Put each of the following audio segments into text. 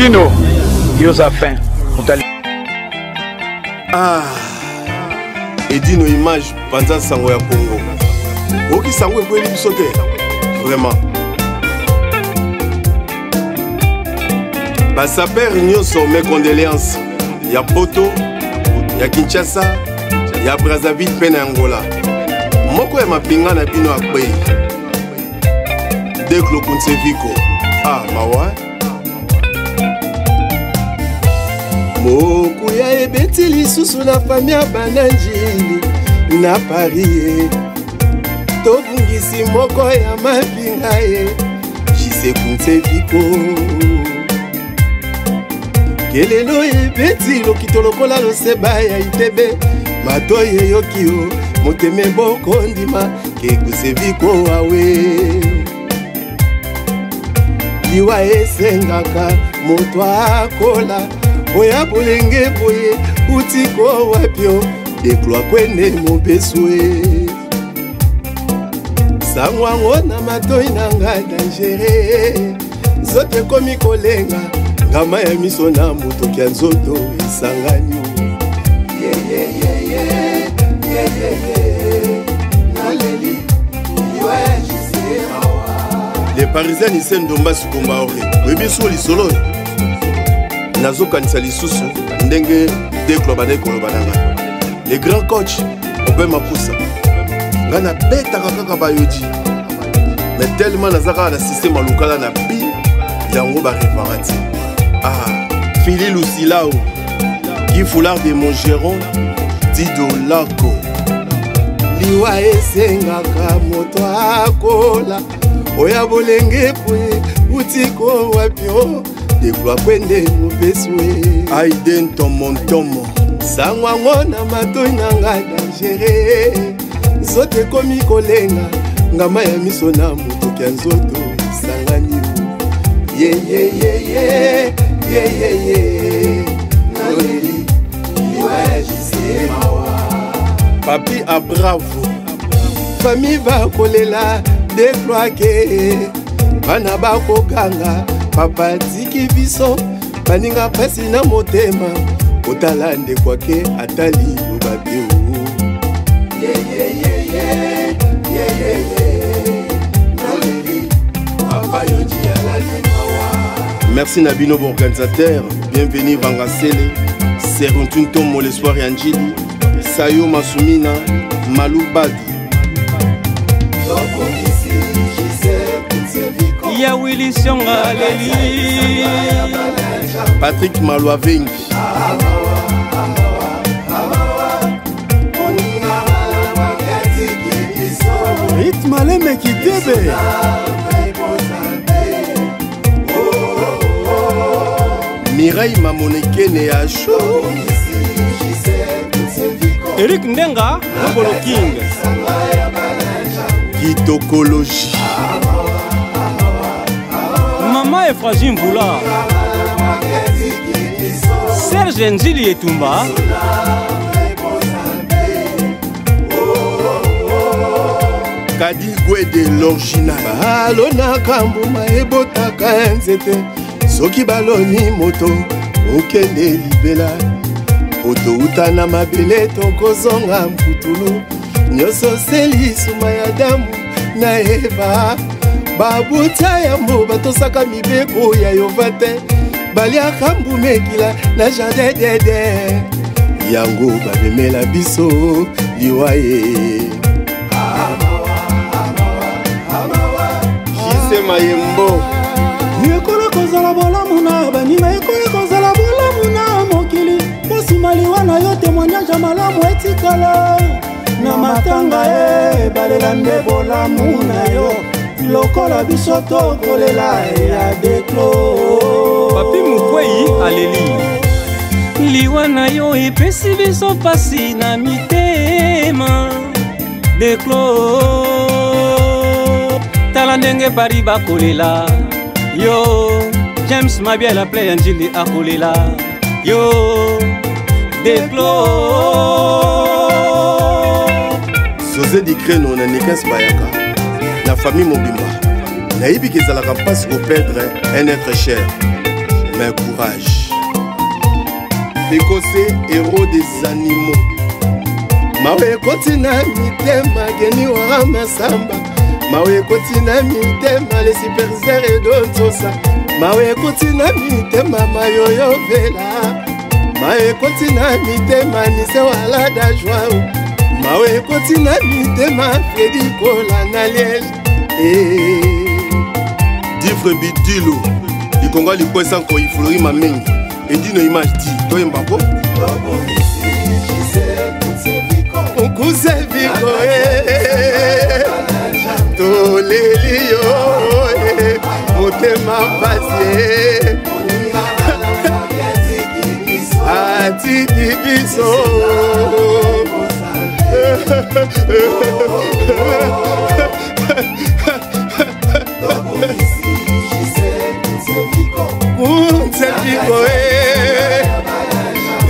Dino, Yosafin, Ah, et Dino image Panza Sango ya Congo. Oki Sango est pour sauter. Vraiment. Bah ça perd nyonso mes condoléances. Ya Poto, ya Kinshasa, ya Brazzaville pe na Angola. Moko ya mapinga na bino akwe. Deklo Kunseviko. Ah, mawa. Moko ya ebeti lisusu na famia bananjili na Paris. Tobungisi moko ya mapinga ye Jise Kunseviko. Kelelo ebeti lokito lokola loseba ya Itebe. Matoye yokio moteme boko ndima ke Kunseviko awe. Liwa esengaka moto akola oya bolenge boye utiko wapyo deklo kwende mobeswe. Sangwango na matoi nanga dangere zote komi kolenga ngama ya miso na moto kya nzoto esangani. Les Parisiens ni sen domba sukomba ore webi so lisolo nazo kanisa lisusu ndenge deklo bana koloba nanga. Les grands coachs obe mapusa ngana beta kaka bayodi mais tellement nazaka na système alukala na bi yango ba réparati. Ah, Fili Lucilao Guy Foulard de Montgeron Dido Lako. Liwa esengaka moto akola oya bolenge poye utiko wapyo deklo kwende mobeswe. Aiden Tomontomo sangwango na matoi nanga dangere zote komi kolenga ngama ya miso na moto kya nzoto sangani. Naleli liwa Jise mawa. Papi a bravo famille va kolela deklo ake bana bakokanga papa tiki biso baninga pasi na motema otala ndekwake atali lobate. Merci Nabino bon organisateur. Bienvenue Vangasele Seruntun Tomo l'espoir Yanjili Sayo Masumina Malou Badu Ya Willy Sionga Leli Patrick Malouaving Rythme Aleme Kitebe Mireille Mamonekene ya show Eric Ndenga Bolo King Gitokologie Mama Efragim Voula Serge Njili Etumba Kadi Gwede l'original. Balona kambuma ebotaka nzete soki baloni moto okende libela oto uta na mabele tokozonga mputulu nyonso seli suma ya damu na Eva babuta yambo batosaka mibeko ya Yova te baliaka mbumekila na jardin d'Eden yango babemela biso liwaye. Jise Mayembo Yekola kozala bolamu na baninga yekola kozala bolamu na mokili posima liwa na yo témoignage ya malamu etikala na matanga balela nde bolamu na yo lokola biso tokolela ya deklo. Papi Mukwei aleli liwa na yo epesi biso pasi na mitema deklo tala ndenge bari bakolela yo James Mabiala play Anjili akolela yo deklo. José Dikreno na Nikas Bayaka la famille Mobimba nayibi kezalaka mpasi koperdre un être cher mais courage. Écossais, héros des animaux. Mawe kotina mitema geni wa masamba. Mawe kotina mitema les super et dontosa. Mawe kotina mitema mayoyo vela. Mawe kotina mitema nise wala da joie. Mawe kotina mitema Freddy Kola na Liège. Difre bidilo. Du Congo li poisson ko iflori ma mengi. Et dis nos images dit toi mbako. Ukuse viko tolelio motema pasi atiki biso kunse viko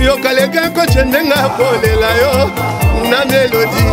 yo kaleka ko chendenga kolela yo na melodie